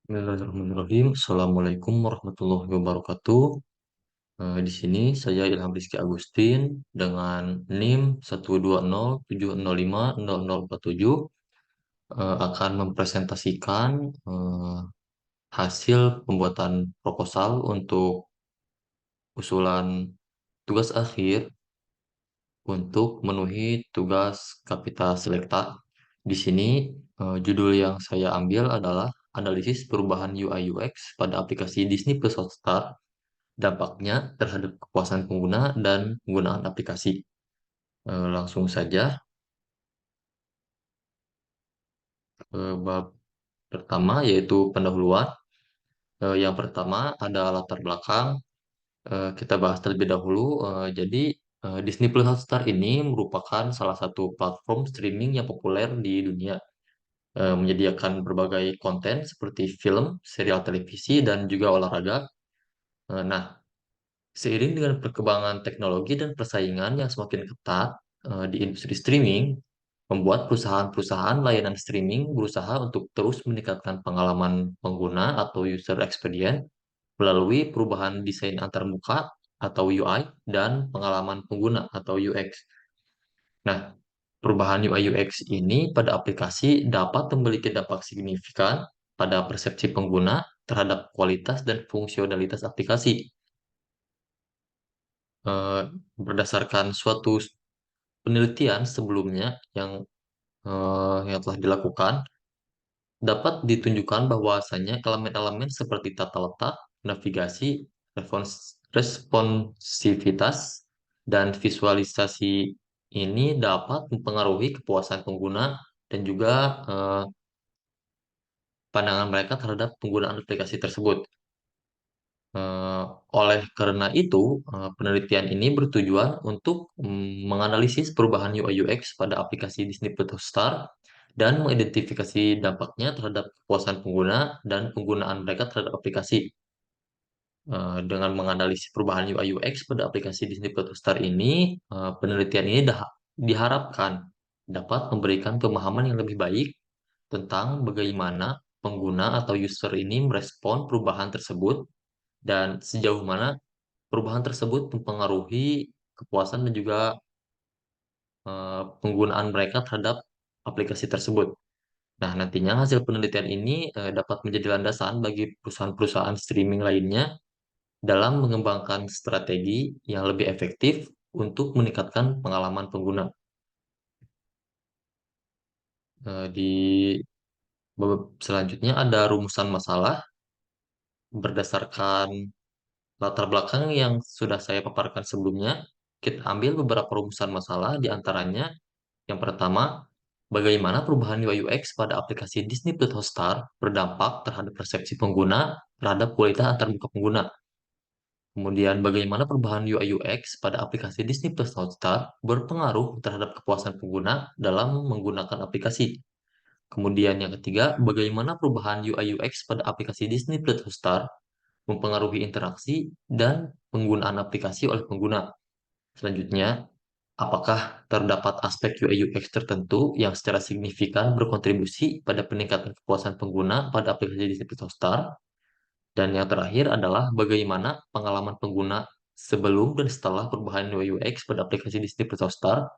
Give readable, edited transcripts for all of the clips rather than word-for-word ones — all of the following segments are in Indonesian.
Bismillahirrahmanirrahim. Assalamualaikum warahmatullahi wabarakatuh. Di sini saya Ilham Rizky Agustin dengan NIM 12070500047 akan mempresentasikan hasil pembuatan proposal untuk usulan tugas akhir untuk memenuhi tugas Kapita Selekta. Di sini judul yang saya ambil adalah analisis perubahan UI UX pada aplikasi Disney Plus Hotstar, dampaknya terhadap kepuasan pengguna dan penggunaan aplikasi. Langsung saja ke bab pertama, yaitu pendahuluan. Yang pertama ada latar belakang. Kita bahas terlebih dahulu. Jadi Disney Plus Hotstar ini merupakan salah satu platform streaming yang populer di dunia, menyediakan berbagai konten seperti film, serial televisi, dan juga olahraga. Nah, seiring dengan perkembangan teknologi dan persaingan yang semakin ketat di industri streaming, membuat perusahaan-perusahaan layanan streaming berusaha untuk terus meningkatkan pengalaman pengguna atau user experience melalui perubahan desain antarmuka atau UI dan pengalaman pengguna atau UX. Nah, perubahan UI UX ini pada aplikasi dapat memiliki dampak signifikan pada persepsi pengguna terhadap kualitas dan fungsionalitas aplikasi. Eh, Berdasarkan suatu penelitian sebelumnya yang telah dilakukan, dapat ditunjukkan bahwasannya elemen-elemen seperti tata letak, navigasi, responsivitas, dan visualisasi ini dapat mempengaruhi kepuasan pengguna dan juga pandangan mereka terhadap penggunaan aplikasi tersebut. Eh, Oleh karena itu, penelitian ini bertujuan untuk menganalisis perubahan UI UX pada aplikasi Disney Plus Star dan mengidentifikasi dampaknya terhadap kepuasan pengguna dan penggunaan mereka terhadap aplikasi. Dengan menganalisis perubahan UI UX pada aplikasi Disney Plus Star ini, penelitian ini diharapkan dapat memberikan pemahaman yang lebih baik tentang bagaimana pengguna atau user ini merespon perubahan tersebut dan sejauh mana perubahan tersebut mempengaruhi kepuasan dan juga penggunaan mereka terhadap aplikasi tersebut. Nah, nantinya hasil penelitian ini dapat menjadi landasan bagi perusahaan-perusahaan streaming lainnya dalam mengembangkan strategi yang lebih efektif untuk meningkatkan pengalaman pengguna. Di bab selanjutnya ada rumusan masalah berdasarkan latar belakang yang sudah saya paparkan sebelumnya. Kita ambil beberapa rumusan masalah, di antaranya yang pertama, bagaimana perubahan UI UX pada aplikasi Disney Plus Hotstar berdampak terhadap persepsi pengguna terhadap kualitas antarmuka pengguna. Kemudian, bagaimana perubahan UI UX pada aplikasi Disney Plus Hotstar berpengaruh terhadap kepuasan pengguna dalam menggunakan aplikasi. Kemudian yang ketiga, bagaimana perubahan UI UX pada aplikasi Disney Plus Hotstar mempengaruhi interaksi dan penggunaan aplikasi oleh pengguna. Selanjutnya, apakah terdapat aspek UI UX tertentu yang secara signifikan berkontribusi pada peningkatan kepuasan pengguna pada aplikasi Disney Plus Hotstar? Dan yang terakhir adalah bagaimana pengalaman pengguna sebelum dan setelah perubahan UI UX pada aplikasi Disney Plus Hotstar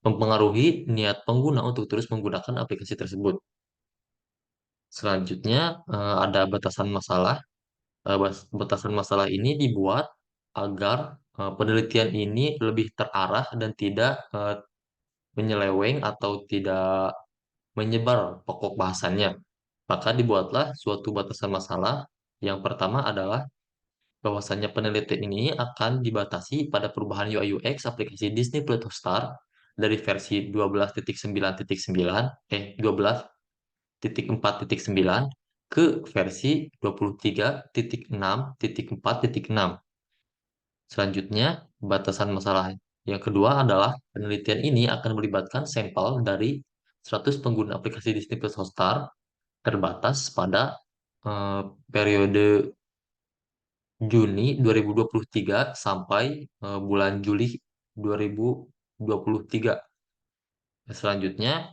mempengaruhi niat pengguna untuk terus menggunakan aplikasi tersebut. Selanjutnya, ada batasan masalah. Batasan masalah ini dibuat agar penelitian ini lebih terarah dan tidak menyeleweng atau tidak menyebar pokok bahasannya. Maka dibuatlah suatu batasan masalah. Yang pertama adalah bahwasannya penelitian ini akan dibatasi pada perubahan UI UX aplikasi Disney Plus Star dari versi 12.4.9 ke versi 23.6.4.6. Selanjutnya, batasan masalah yang kedua adalah penelitian ini akan melibatkan sampel dari 100 pengguna aplikasi Disney Plus Hotstar terbatas pada eh, periode Juni 2023 sampai bulan Juli 2023. Selanjutnya,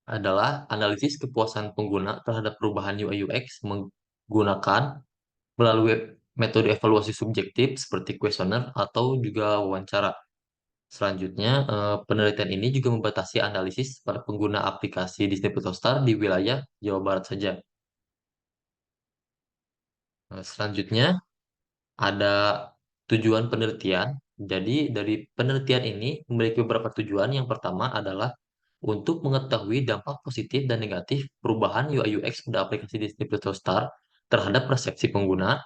adalah analisis kepuasan pengguna terhadap perubahan UI UX menggunakan melalui metode evaluasi subjektif seperti kuesioner atau juga wawancara. Selanjutnya, penelitian ini juga membatasi analisis pada pengguna aplikasi Disney Plus Hotstar di wilayah Jawa Barat saja. Selanjutnya, ada tujuan penelitian. Jadi, dari penelitian ini memiliki beberapa tujuan. Yang pertama adalah untuk mengetahui dampak positif dan negatif perubahan UI UX pada aplikasi Disney Plus Hotstar terhadap persepsi pengguna.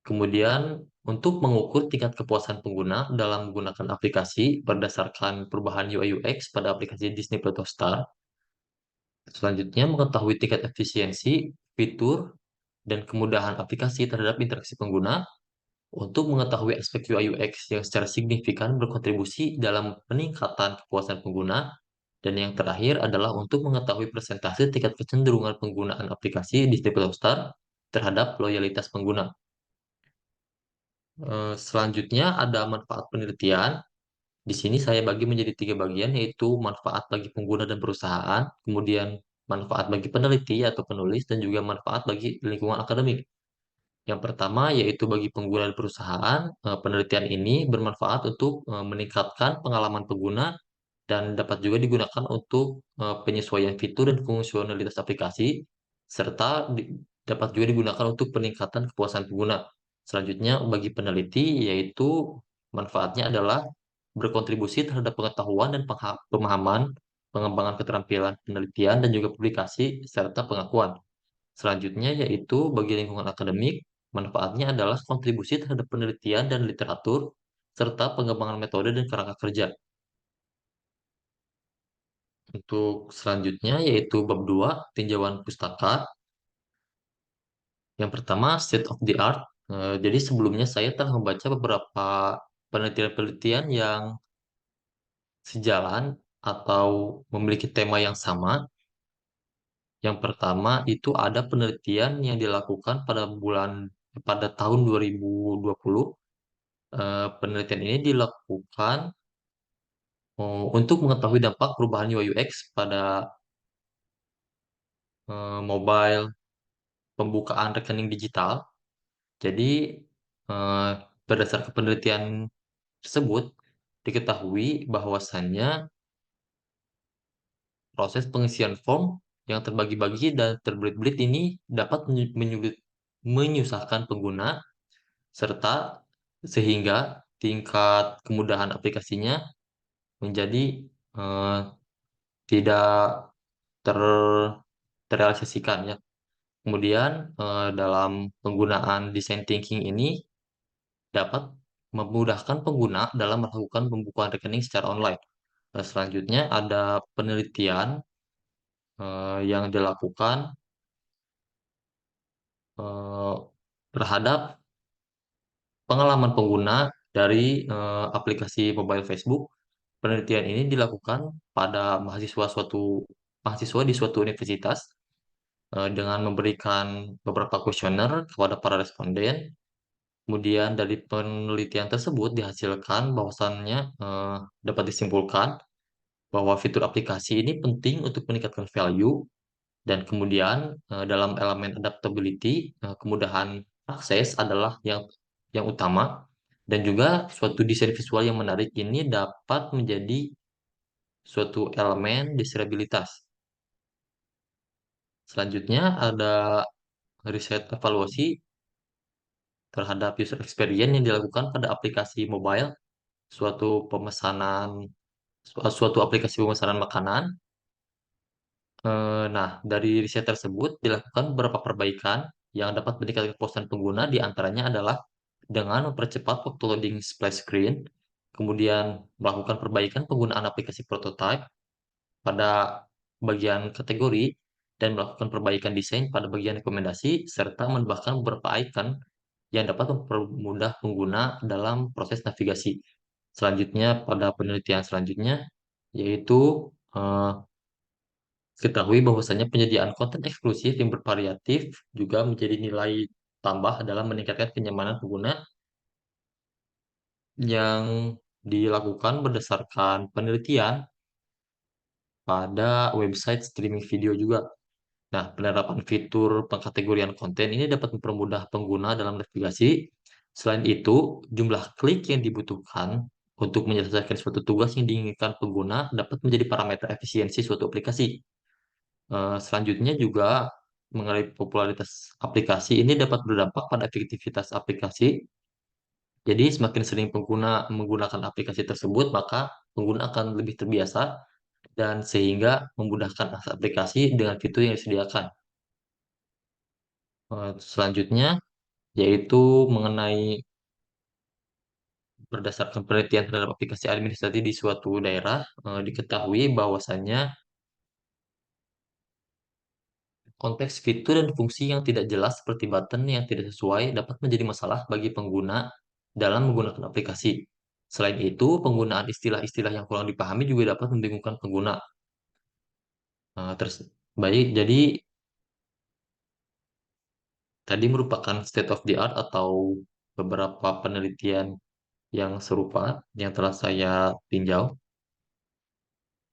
Kemudian, untuk mengukur tingkat kepuasan pengguna dalam menggunakan aplikasi berdasarkan perubahan UI UX pada aplikasi Disney Plus Hotstar. Selanjutnya, mengetahui tingkat efisiensi, fitur, dan kemudahan aplikasi terhadap interaksi pengguna untuk mengetahui aspek UI UX yang secara signifikan berkontribusi dalam peningkatan kepuasan pengguna. Dan yang terakhir adalah untuk mengetahui persentase tingkat kecenderungan penggunaan aplikasi Disney Plus Hotstar terhadap loyalitas pengguna. Selanjutnya ada manfaat penelitian. Di sini saya bagi menjadi tiga bagian, yaitu manfaat bagi pengguna dan perusahaan, kemudian manfaat bagi peneliti atau penulis, dan juga manfaat bagi lingkungan akademik. Yang pertama yaitu bagi pengguna dan perusahaan, penelitian ini bermanfaat untuk meningkatkan pengalaman pengguna dan dapat juga digunakan untuk penyesuaian fitur dan fungsionalitas aplikasi, serta dapat juga digunakan untuk peningkatan kepuasan pengguna. Selanjutnya, bagi peneliti, yaitu manfaatnya adalah berkontribusi terhadap pengetahuan dan pemahaman, pengembangan keterampilan penelitian, dan juga publikasi, serta pengakuan. Selanjutnya, yaitu bagi lingkungan akademik, manfaatnya adalah kontribusi terhadap penelitian dan literatur, serta pengembangan metode dan kerangka kerja. Untuk selanjutnya yaitu bab 2 tinjauan pustaka. Yang pertama, state of the art. Jadi sebelumnya saya telah membaca beberapa penelitian-penelitian yang sejalan atau memiliki tema yang sama. Yang pertama itu ada penelitian yang dilakukan pada tahun 2020. Penelitian ini dilakukan untuk mengetahui dampak perubahan UI UX pada mobile pembukaan rekening digital. Jadi, eh, berdasarkan penelitian tersebut, diketahui bahwasannya proses pengisian form yang terbagi-bagi dan terbelit-belit ini dapat menyusahkan pengguna, serta sehingga tingkat kemudahan aplikasinya menjadi eh, tidak ter terrealisasikan ya. Kemudian, dalam penggunaan design thinking ini dapat memudahkan pengguna dalam melakukan pembukuan rekening secara online. Selanjutnya ada penelitian yang dilakukan eh, terhadap pengalaman pengguna dari aplikasi mobile Facebook. Penelitian ini dilakukan pada mahasiswa di suatu universitas dengan memberikan beberapa kuesioner kepada para responden. Kemudian dari penelitian tersebut dihasilkan bahwasannya dapat disimpulkan bahwa fitur aplikasi ini penting untuk meningkatkan value, dan kemudian dalam elemen adaptability, kemudahan akses adalah yang utama, dan juga suatu desain visual yang menarik ini dapat menjadi suatu elemen desirabilitas. Selanjutnya ada riset evaluasi terhadap user experience yang dilakukan pada aplikasi mobile, suatu pemesanan suatu aplikasi pemesanan makanan. Nah, dari riset tersebut dilakukan beberapa perbaikan yang dapat meningkatkan kepuasan pengguna, di antaranya adalah dengan mempercepat waktu loading splash screen, kemudian melakukan perbaikan penggunaan aplikasi prototype pada bagian kategori, dan melakukan perbaikan desain pada bagian rekomendasi, serta menambahkan beberapa icon yang dapat mempermudah pengguna dalam proses navigasi. Selanjutnya, pada penelitian selanjutnya, yaitu eh, ketahui bahwasanya penyediaan konten eksklusif yang bervariatif juga menjadi nilai tambah dalam meningkatkan kenyamanan pengguna, yang dilakukan berdasarkan penelitian pada website streaming video juga. Nah, penerapan fitur pengkategorian konten ini dapat mempermudah pengguna dalam navigasi. Selain itu, jumlah klik yang dibutuhkan untuk menyelesaikan suatu tugas yang diinginkan pengguna dapat menjadi parameter efisiensi suatu aplikasi. Selanjutnya juga mengenai popularitas aplikasi ini dapat berdampak pada efektivitas aplikasi. Jadi semakin sering pengguna menggunakan aplikasi tersebut, maka pengguna akan lebih terbiasa dan sehingga memudahkan akses aplikasi dengan fitur yang disediakan. Selanjutnya yaitu mengenai berdasarkan penelitian terhadap aplikasi administratif di suatu daerah, diketahui bahwasannya konteks fitur dan fungsi yang tidak jelas seperti button yang tidak sesuai dapat menjadi masalah bagi pengguna dalam menggunakan aplikasi. Selain itu, penggunaan istilah-istilah yang kurang dipahami juga dapat membingungkan pengguna. Terus, baik, jadi tadi merupakan state of the art atau beberapa penelitian yang serupa yang telah saya tinjau.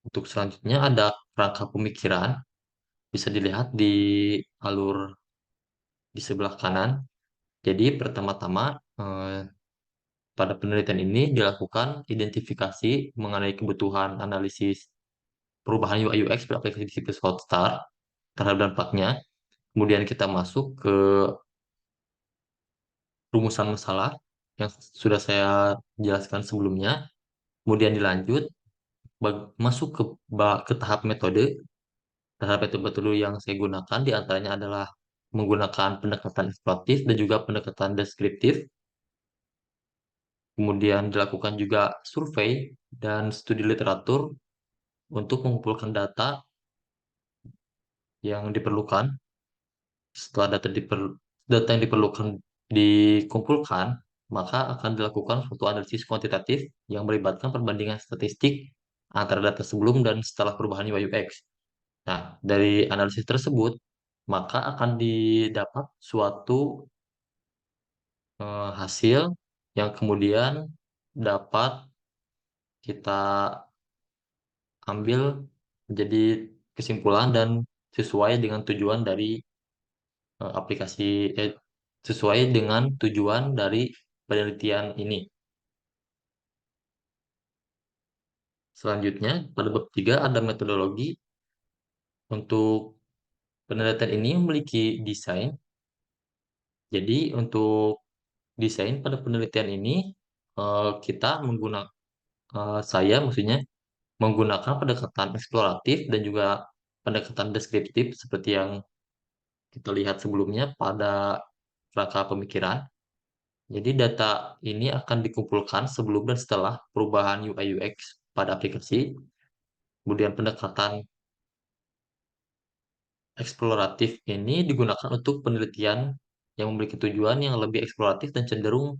Untuk selanjutnya ada kerangka pemikiran, bisa dilihat di alur di sebelah kanan. Jadi pertama-tama pada penelitian ini dilakukan identifikasi mengenai kebutuhan analisis perubahan UI UX pada aplikasi di situs Hotstar terhadap dampaknya. Kemudian kita masuk ke rumusan masalah yang sudah saya jelaskan sebelumnya. Kemudian dilanjut masuk ke tahap metode. Tahap metode yang saya gunakan diantaranya adalah menggunakan pendekatan eksploratif dan juga pendekatan deskriptif. Kemudian dilakukan juga survei dan studi literatur untuk mengumpulkan data yang diperlukan. Setelah data yang diperlukan dikumpulkan, maka akan dilakukan suatu analisis kuantitatif yang melibatkan perbandingan statistik antara data sebelum dan setelah perubahan UI UX. Nah, dari analisis tersebut, maka akan didapat suatu hasil yang kemudian dapat kita ambil menjadi kesimpulan dan sesuai dengan tujuan dari aplikasi sesuai dengan tujuan dari penelitian ini. Selanjutnya, pada bab 3 ada metodologi. Untuk penelitian ini memiliki desain. Jadi untuk desain pada penelitian ini kita menggunakan saya maksudnya menggunakan pendekatan eksploratif dan juga pendekatan deskriptif seperti yang kita lihat sebelumnya pada kerangka pemikiran. Jadi data ini akan dikumpulkan sebelum dan setelah perubahan UI UX pada aplikasi. Kemudian pendekatan eksploratif ini digunakan untuk penelitian yang memiliki tujuan yang lebih eksploratif dan cenderung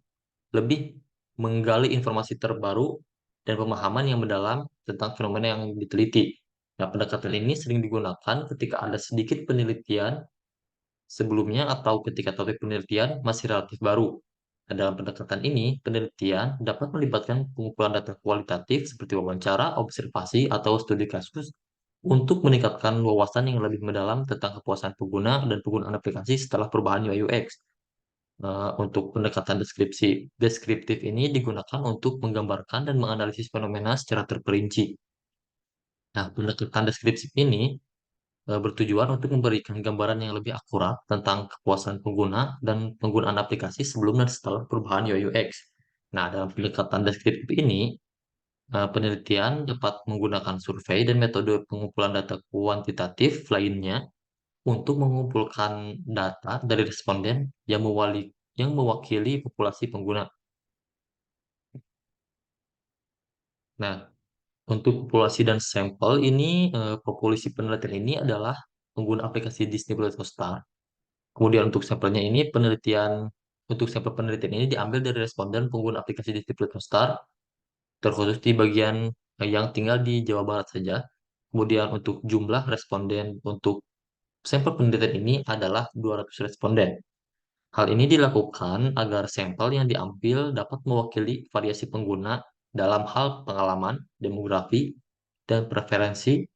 lebih menggali informasi terbaru dan pemahaman yang mendalam tentang fenomena yang diteliti. Nah, pendekatan ini sering digunakan ketika ada sedikit penelitian sebelumnya atau ketika topik penelitian masih relatif baru. Nah, dalam pendekatan ini, penelitian dapat melibatkan pengumpulan data kualitatif seperti wawancara, observasi, atau studi kasus untuk meningkatkan wawasan yang lebih mendalam tentang kepuasan pengguna dan penggunaan aplikasi setelah perubahan UI UX. Untuk pendekatan deskriptif ini digunakan untuk menggambarkan dan menganalisis fenomena secara terperinci. Nah, pendekatan deskriptif ini bertujuan untuk memberikan gambaran yang lebih akurat tentang kepuasan pengguna dan penggunaan aplikasi sebelum dan setelah perubahan UI UX. Nah, dalam pendekatan deskriptif ini, penelitian dapat menggunakan survei dan metode pengumpulan data kuantitatif lainnya untuk mengumpulkan data dari responden yang mewakili populasi pengguna. Nah, untuk populasi dan sampel ini, populasi penelitian ini adalah pengguna aplikasi Disney Plus Hotstar. Kemudian untuk sampel penelitian ini diambil dari responden pengguna aplikasi Disney Plus Hotstar, terkhusus di bagian yang tinggal di Jawa Barat saja. Kemudian untuk jumlah responden untuk sampel penelitian ini adalah 200 responden. Hal ini dilakukan agar sampel yang diambil dapat mewakili variasi pengguna dalam hal pengalaman, demografi, dan preferensi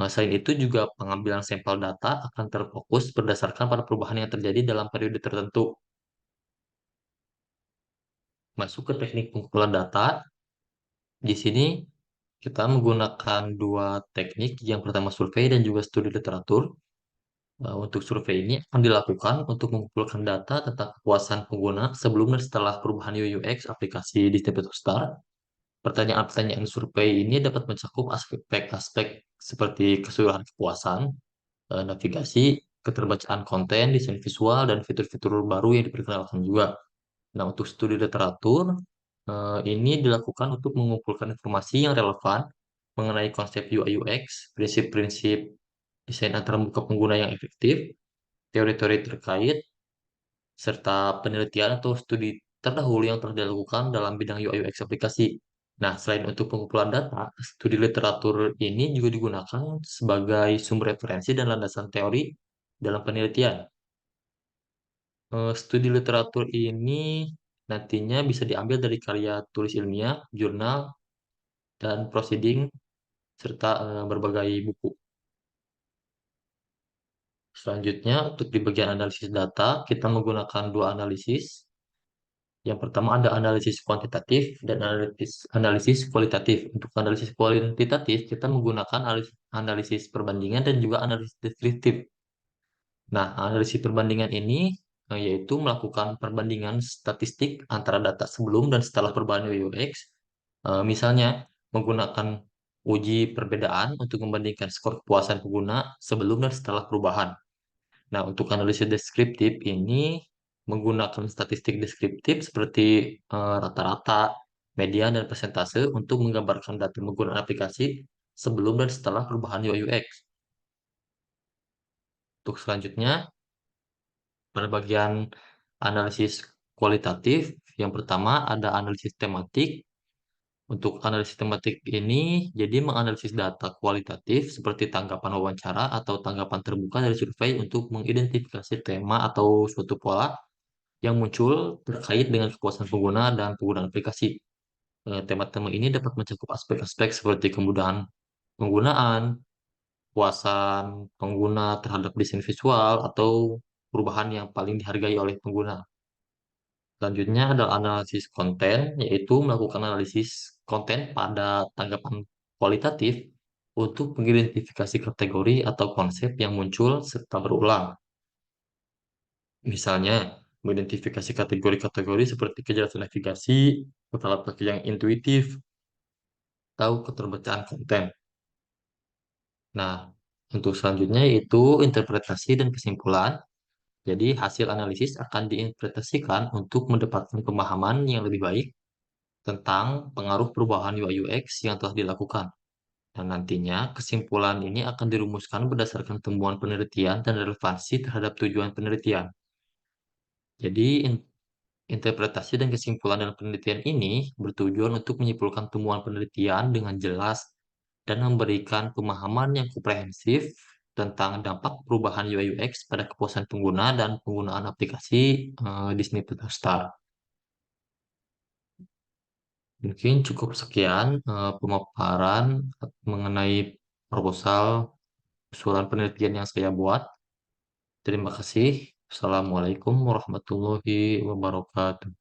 Selain itu juga pengambilan sampel data akan terfokus berdasarkan pada perubahan yang terjadi dalam periode tertentu. Masuk ke teknik pengumpulan data, di sini kita menggunakan dua teknik, yang pertama survei dan juga studi literatur. Untuk survei ini akan dilakukan untuk mengumpulkan data tentang kepuasan pengguna sebelum dan setelah perubahan UI UX aplikasi di Step Star. Pertanyaan-pertanyaan survei ini dapat mencakup aspek-aspek seperti keseluruhan kepuasan, navigasi, keterbacaan konten, desain visual, dan fitur-fitur baru yang diperkenalkan juga. Nah, untuk studi literatur, ini dilakukan untuk mengumpulkan informasi yang relevan mengenai konsep UI UX, prinsip-prinsip desain antarmuka pengguna yang efektif, teori-teori terkait, serta penelitian atau studi terdahulu yang telah dilakukan dalam bidang UI UX aplikasi. Nah, selain untuk pengumpulan data, studi literatur ini juga digunakan sebagai sumber referensi dan landasan teori dalam penelitian. Studi literatur ini nantinya bisa diambil dari karya tulis ilmiah, jurnal, dan proceeding, serta berbagai buku. Selanjutnya, untuk di bagian analisis data, kita menggunakan dua analisis. Yang pertama ada analisis kuantitatif dan analisis kualitatif. Untuk analisis kuantitatif, kita menggunakan analisis perbandingan dan juga analisis deskriptif. Nah, analisis perbandingan ini yaitu melakukan perbandingan statistik antara data sebelum dan setelah perubahan UX. Misalnya, menggunakan uji perbedaan untuk membandingkan skor kepuasan pengguna sebelum dan setelah perubahan. Nah, untuk analisis deskriptif ini menggunakan statistik deskriptif seperti rata-rata, median, dan persentase untuk menggambarkan data penggunaan aplikasi sebelum dan setelah perubahan UI UX. Untuk selanjutnya, pada bagian analisis kualitatif, yang pertama ada analisis tematik. Untuk analisis tematik ini, jadi menganalisis data kualitatif seperti tanggapan wawancara atau tanggapan terbuka dari survei untuk mengidentifikasi tema atau suatu pola yang muncul terkait dengan kepuasan pengguna dan penggunaan aplikasi. Tema-tema ini dapat mencakup aspek-aspek seperti kemudahan penggunaan, kepuasan pengguna terhadap desain visual, atau perubahan yang paling dihargai oleh pengguna. Selanjutnya adalah analisis konten, yaitu melakukan analisis konten pada tanggapan kualitatif untuk mengidentifikasi kategori atau konsep yang muncul serta berulang. Misalnya, mengidentifikasi kategori-kategori seperti kejelasan navigasi, kata pakai yang intuitif, atau keterbacaan konten. Nah, untuk selanjutnya yaitu interpretasi dan kesimpulan. Jadi, hasil analisis akan diinterpretasikan untuk mendapatkan pemahaman yang lebih baik tentang pengaruh perubahan UI UX yang telah dilakukan. Dan nantinya, kesimpulan ini akan dirumuskan berdasarkan temuan penelitian dan relevansi terhadap tujuan penelitian. Jadi, interpretasi dan kesimpulan dalam penelitian ini bertujuan untuk menyimpulkan temuan penelitian dengan jelas dan memberikan pemahaman yang komprehensif tentang dampak perubahan UI UX pada kepuasan pengguna dan penggunaan aplikasi Disney Star. Mungkin cukup sekian pemaparan mengenai proposal usulan penelitian yang saya buat. Terima kasih. Assalamualaikum warahmatullahi wabarakatuh.